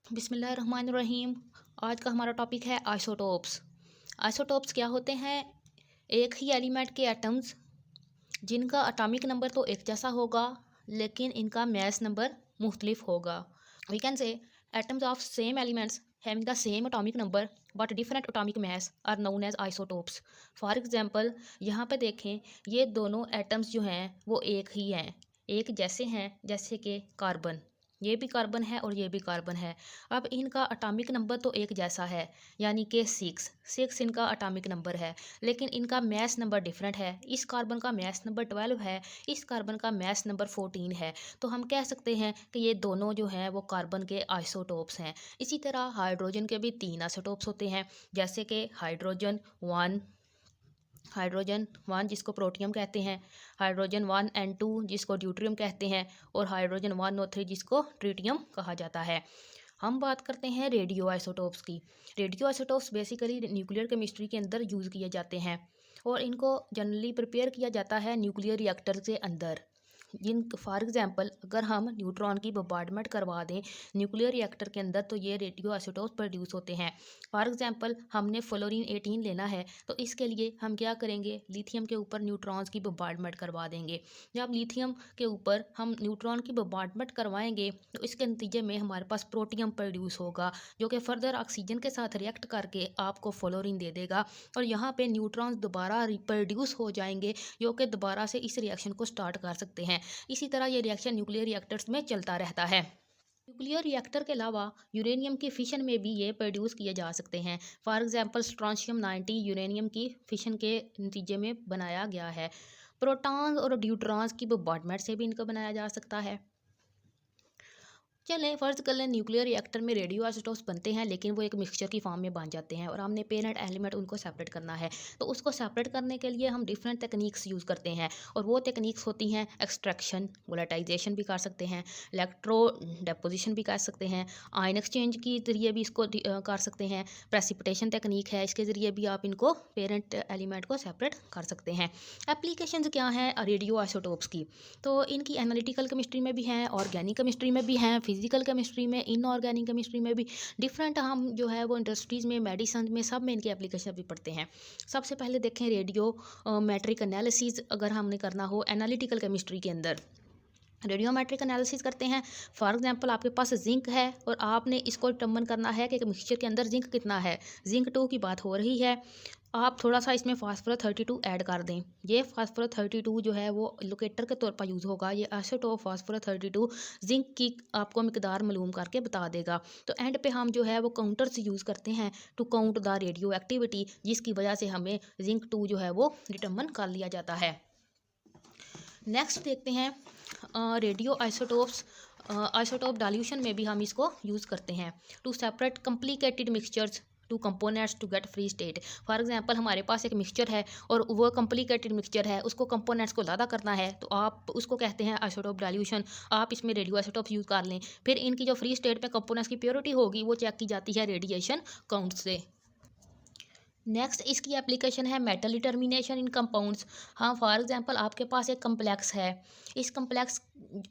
बिस्मिल्लाहिर्रहमानिर्रहीम। आज का हमारा टॉपिक है आइसोटोप्स। आइसोटोप्स क्या होते हैं? एक ही एलिमेंट के एटम्स जिनका एटॉमिक नंबर तो एक जैसा होगा, लेकिन इनका मास नंबर मुख्तलिफ होगा। We can say atoms of same elements having the same atomic number but different atomic mass are known as isotopes. For example, यहाँ पे देखें, ये दोनों एटम्स जो हैं वो एक ही हैं, एक जैसे हैं, जैसे कि कार्बन। ये भी कार्बन है और ये भी कार्बन है। अब इनका एटॉमिक नंबर तो एक जैसा है, यानी कि सिक्स इनका एटॉमिक नंबर है, लेकिन इनका मास नंबर डिफरेंट है। इस कार्बन का मास नंबर 12 है, इस कार्बन का मास नंबर 14 है। तो हम कह सकते हैं कि ये दोनों जो हैं वो कार्बन के आइसोटोप्स हैं। इसी तरह हाइड्रोजन के भी 3 आइसोटोप्स होते हैं, जैसे कि हाइड्रोजन 1 जिसको प्रोटियम कहते हैं, हाइड्रोजन 1 and 2 जिसको ड्यूट्रियम कहते हैं, और हाइड्रोजन 1 और 3 जिसको ट्रिटियम कहा जाता है। हम बात करते हैं रेडियो आइसोटोप्स की। Radio isotopes basically nuclear chemistry के अंदर यूज़ किए जाते हैं, और इनको जनरली प्रिपेयर किया जाता है न्यूक्लियर रिएक्टर के अंदर। जिन फॉर एग्जांपल, अगर हम न्यूट्रॉन की बम्बार्डमेंट करवा दें न्यूक्लियर रिएक्टर के अंदर, तो ये रेडियो आइसोटोप्स प्रोड्यूस होते हैं। फॉर एग्जांपल, हमने फ्लोरीन 18 लेना है, तो इसके लिए हम क्या करेंगे, लिथियम के ऊपर न्यूट्रॉन्स की बम्बार्डमेंट करवा देंगे। जब लिथियम के ऊपर हम न्यूट्रॉन की बम्बार्डमेंट करवाएंगे, तो इसके नतीजे में हमारे पास प्रोटियम प्रोड्यूस होगा, जो कि फर्दर ऑक्सीजन के साथ रिएक्ट करके आपको फ्लोरीन दे देगा, और यहाँ पे न्यूट्रॉन्स दोबारा रिप्रोड्यूस हो जाएंगे, जो कि दोबारा से इस रिएक्शन को स्टार्ट कर सकते हैं। इसी तरह ये रिएक्शन न्यूक्लियर रिएक्टर्स में चलता रहता है। न्यूक्लियर रिएक्टर के अलावा यूरेनियम की फिशन में भी ये प्रोड्यूस किए जा सकते हैं। फॉर एग्जांपल, स्ट्रोंशियम-90 यूरेनियम की फिशन के नतीजे में बनाया गया है। प्रोटॉन्स और न्यूट्रॉन्स की बम्बार्डमेंट से भी इनको बनाया जा सकता है। चलें फ़र्ज़ कर लें न्यूक्लियर रिएक्टर में रेडियो आइसोटोप्स बनते हैं, लेकिन वो एक मिक्सचर की फॉर्म में बन जाते हैं, और हमने पेरेंट एलिमेंट उनको सेपरेट करना है। तो उसको सेपरेट करने के लिए हम डिफरेंट टेक्निक्स यूज़ करते हैं, और वो टेक्निक्स होती हैं एक्सट्रैक्शन, वोलेटाइजेशन भी कर सकते हैं, इलेक्ट्रो डेपोजिशन भी कर सकते हैं, आयन एक्सचेंज के ज़रिए भी इसको कर सकते हैं, प्रेसिपिटेशन टेक्निक है, इसके ज़रिए भी आप इनको पेरेंट एलिमेंट को सेपरेट कर सकते हैं। एप्लीकेशंस क्या हैं रेडियो आइसोटोप्स की? तो इनकी एनालिटिकल केमिस्ट्री में भी हैं, ऑर्गेनिक केमिस्ट्री में भी हैं, फिजिकल केमिस्ट्री में, इनऑर्गेनिक केमिस्ट्री में भी, डिफरेंट हम जो है वो इंडस्ट्रीज़ में, मेडिसिन में, सब में इनके एप्लीकेशन भी पढ़ते हैं। सबसे पहले देखें रेडियो मैट्रिक एनालिसिस, अगर हमने करना हो एनालिटिकल केमिस्ट्री के अंदर रेडियोमेट्रिक एनालिसिस करते हैं। फॉर एग्जांपल, आपके पास जिंक है और आपने इसको डिटर्मिन करना है कि मिक्सचर के अंदर जिंक कितना है। जिंक 2 की बात हो रही है, आप थोड़ा सा इसमें फास्फोरस 32 ऐड कर दें। ये फास्फोरस 32 जो है वो लोकेटर के तौर पर यूज़ होगा। ये आइसोटोप फास्फोरस 32 जिंक की आपको मिकदार मालूम करके बता देगा। तो एंड पे हम जो है वो काउंटर्स यूज़ करते हैं to count the radioactivity, जिसकी वजह से हमें जिंक 2 जो है वो डिटर्मिन कर लिया जाता है। नेक्स्ट देखते हैं रेडियो आइसोटोप्स। आइसोटोप डाल्यूशन में भी हम इसको यूज़ करते हैं to separate complicated mixtures to components to get free state. For example, हमारे पास एक मिक्सचर है और वो कम्प्लिकेटेड मिक्सचर है, उसको कंपोनेंट्स को ज़्यादा करना है, तो आप उसको कहते हैं आइसोटोप डाल्यूशन। आप इसमें रेडियो आइसोटोप यूज़ कर लें, फिर इनकी जो फ्री स्टेट में कंपोनेंट्स की प्योरिटी होगी वो चेक की जाती है रेडिएशन काउंट से। नेक्स्ट इसकी एप्लीकेशन है मेटल डिटर्मिनेशन इन कंपाउंड्स। हाँ, फॉर एग्जांपल, आपके पास एक कम्प्लेक्स है, इस कम्प्लेक्स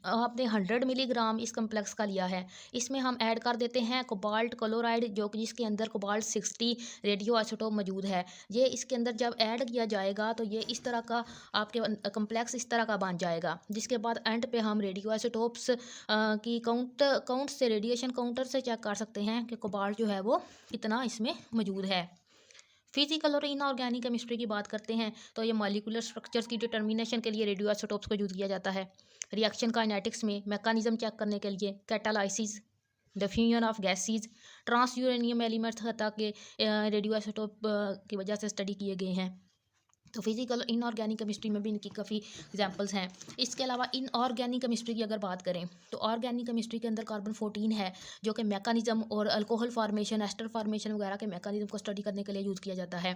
आपने 100 मिलीग्राम इस कम्प्लेक्स का लिया है, इसमें हम ऐड कर देते हैं कोबाल्ट क्लोराइड, जो कि जिसके अंदर कोबाल्ट 60 रेडियो आइसोटोप मौजूद है। ये इसके अंदर जब ऐड किया जाएगा तो ये इस तरह का आपके कम्प्लेक्स इस तरह का बन जाएगा, जिसके बाद एंड पे हम रेडियो आइसोटोप्स की काउंट से, रेडिएशन काउंटर से चेक कर सकते हैं कि कोबाल्ट जो है वो कितना इसमें मौजूद है। फिजिकल और इनऑर्गेनिक केमिस्ट्री की बात करते हैं, तो ये मॉलिक्यूलर स्ट्रक्चर्स की डिटर्मिनेशन के लिए रेडियो आइसोटोप्स को यूज़ किया जाता है। रिएक्शन काइनेटिक्स में मैकेनिज्म चेक करने के लिए catalysis, diffusion of gases, transuranium elements तक के रेडियो आइसोटोप की वजह से स्टडी किए गए हैं। तो फिजिकल इनऑर्गेनिक केमिस्ट्री में भी इनकी काफ़ी एग्जांपल्स हैं। इसके अलावा इनऑर्गेनिक केमिस्ट्री की अगर बात करें, तो ऑर्गेनिक केमिस्ट्री के अंदर कार्बन 14 है, जो कि मैकेनिज्म और अल्कोहल फार्मेशन, एस्टर फार्मेशन वगैरह के मैकेनिज्म को स्टडी करने के लिए यूज़ किया जाता है।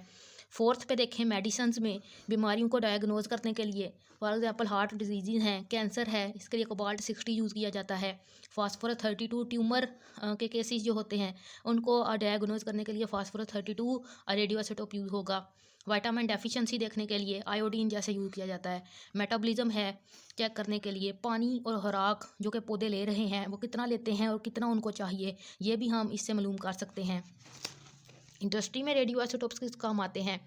फोर्थ पे देखें मेडिसिन में, बीमारियों को डायग्नोज करने के लिए, फॉर एग्जांपल हार्ट डिजीज़ हैं, कैंसर है, इसके लिए कोबाल्ट 60 यूज़ किया जाता है। फास्फोरस 32 ट्यूमर के केसेस जो होते हैं उनको डायग्नोज करने के लिए फास्फोरस 32 रेडियो आइसोटोप यूज़ होगा। विटामिन डेफिशिएंसी देखने के लिए आयोडीन जैसे यूज़ किया जाता है। मेटाबॉलिज्म है चेक करने के लिए, पानी और खुराक जो कि पौधे ले रहे हैं वो कितना लेते हैं और कितना उनको चाहिए, ये भी हम इससे मालूम कर सकते हैं। इंडस्ट्री में रेडियो आइसोटोप्स किस काम आते हैं?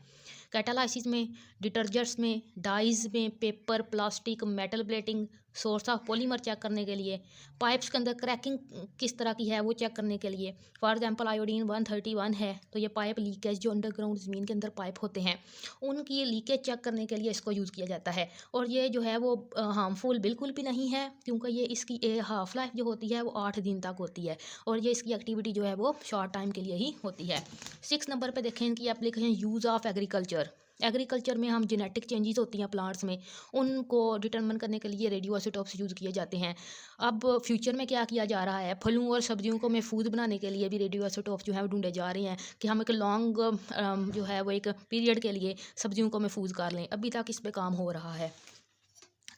कैटालाइसिस में, डिटर्जेंट्स में, डाइज में, paper, plastic, metal plating, source of polymer check करने के लिए, पाइप्स के अंदर क्रैकिंग किस तरह की है वो चेक करने के लिए। फॉर एग्जांपल आयोडीन 131 है तो ये पाइप लीकेज जो अंडरग्राउंड ज़मीन के अंदर पाइप होते हैं उनकी लीकेज चेक करने के लिए इसको यूज़ किया जाता है। और ये जो है वो हार्मफुल बिल्कुल भी नहीं है, क्योंकि ये इसकी हाफ लाइफ जो होती है वो 8 दिन तक होती है और ये इसकी एक्टिविटी जो है वो शॉर्ट टाइम के लिए ही होती है। 6 नंबर पे देखें इनकी application use of agriculture. Agriculture में हम जेनेटिक चेंजेस होती हैं प्लांट्स में, उनको डिटरमिन करने के लिए रेडियो आइसोटोप्स यूज़ किए जाते हैं। अब फ्यूचर में क्या किया जा रहा है, फलों और सब्जियों को महफूज बनाने के लिए भी रेडियो आइसोटोप्स जो है वो ढूंढे जा रहे हैं कि हम एक लॉन्ग जो है वो एक पीरियड के लिए सब्जियों को महफूज कर लें। अभी तक इस पर काम हो रहा है।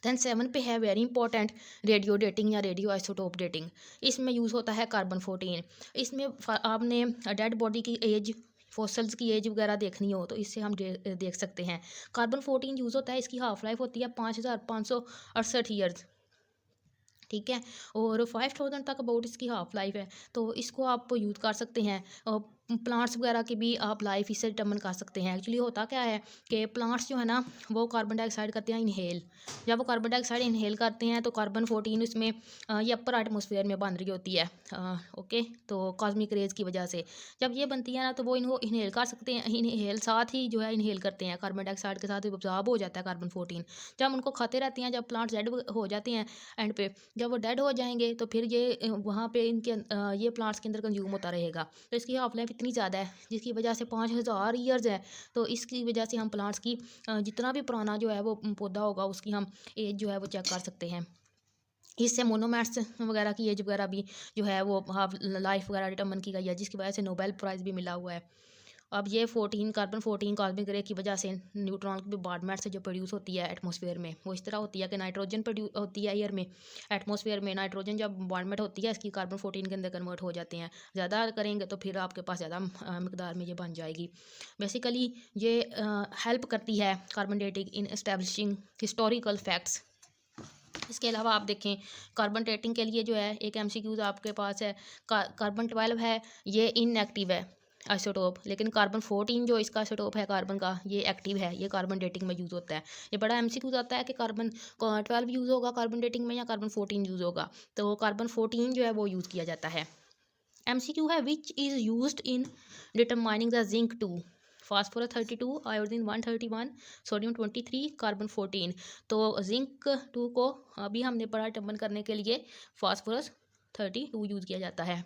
दैन 7 पे है वेरी इंपॉर्टेंट रेडियो डेटिंग या रेडियो आइसोटोप डेटिंग। इसमें यूज़ होता है कार्बन 14। इसमें आपने डेड बॉडी की एज, फॉसल्स की एज वगैरह देखनी हो तो इससे हम देख सकते हैं। कार्बन 14 यूज़ होता है, इसकी हाफ लाइफ होती है 5568 ईयर्स, ठीक है। और 5000 तक अबाउट इसकी हाफ लाइफ है, तो इसको आप यूज़ कर सकते हैं। प्लांट्स वगैरह की भी आप लाइफ इससे डिटर्मिन कर सकते हैं। एक्चुअली होता क्या है कि प्लांट्स जो है ना वो कार्बन डाइऑक्साइड करते हैं इनहेल। जब वो कार्बन डाइऑक्साइड इनहेल करते हैं तो कार्बन 14 उसमें ये अपर एटमॉस्फेयर में बन रही होती है। ओके, तो कॉस्मिक रेज की वजह से जब ये बनती है ना तो वो इनको इनहेल कर सकते हैं। इनहेल साथ ही जो है इनहेल करते हैं कार्बन डाइऑक्साइड के साथ एब्जॉर्ब हो जाता है कार्बन 14। जब उनको खाते रहते हैं, जब प्लांट्स डेड हो जाते हैं एंड पे, जब वो डेड हो जाएंगे तो फिर ये वहाँ पे इनके ये प्लांट्स के अंदर कंज्यूम होता रहेगा। तो इसकी हाफ लाइफ इतनी ज़्यादा है जिसकी वजह से 5000 ईयर्स है। तो इसकी वजह से हम प्लांट्स की जितना भी पुराना जो है वो पौधा होगा उसकी हम एज जो है वो चेक कर सकते हैं। इससे मोनोमैट्स वगैरह की एज वगैरह भी जो है वो हाफ लाइफ वगैरह डिटर्मन की गई है, जिसकी वजह से नोबेल प्राइज़ भी मिला हुआ है। अब ये 14 कार्बन 14 कॉस्मिक रे की वजह से न्यूट्रॉन की बाडमेट से जो प्रोड्यूस होती है एटमॉस्फेयर में वो इस तरह होती है कि नाइट्रोजन प्रोड्यूस होती है एयर में, एटमॉस्फेयर में नाइट्रोजन जब बाडमेट होती है इसकी कार्बन 14 के अंदर कन्वर्ट हो जाते हैं। ज़्यादा करेंगे तो फिर आपके पास ज़्यादा मकदार में ये बन जाएगी। बेसिकली ये हेल्प करती है कार्बन डेटिंग इन एस्टेब्लिशिंग हिस्टोरिकल फैक्ट्स। इसके अलावा आप देखें कार्बन डेटिंग के लिए जो है एक एमसीक्यूज आपके पास है। कार्बन 12 है, ये इनएक्टिव है आइसोटोप, लेकिन कार्बन 14 जो इसका आइसोटोप है कार्बन का ये एक्टिव है, ये कार्बन डेटिंग में यूज़ होता है। ये बड़ा एमसीक्यूज आता है कि कार्बन 12 यूज़ होगा कार्बन डेटिंग में या कार्बन 14 यूज़ होगा, तो कार्बन 14 जो है वो यूज़ किया जाता है। एमसीक्यू है which is used in determining the zinc 2, phosphorus 32, iodine 131, sodium 23, carbon 14। तो जिंक 2 को अभी हमने पढ़ा डिटरमाइन करने के लिए फास्फोरस 32 यूज़ किया जाता है।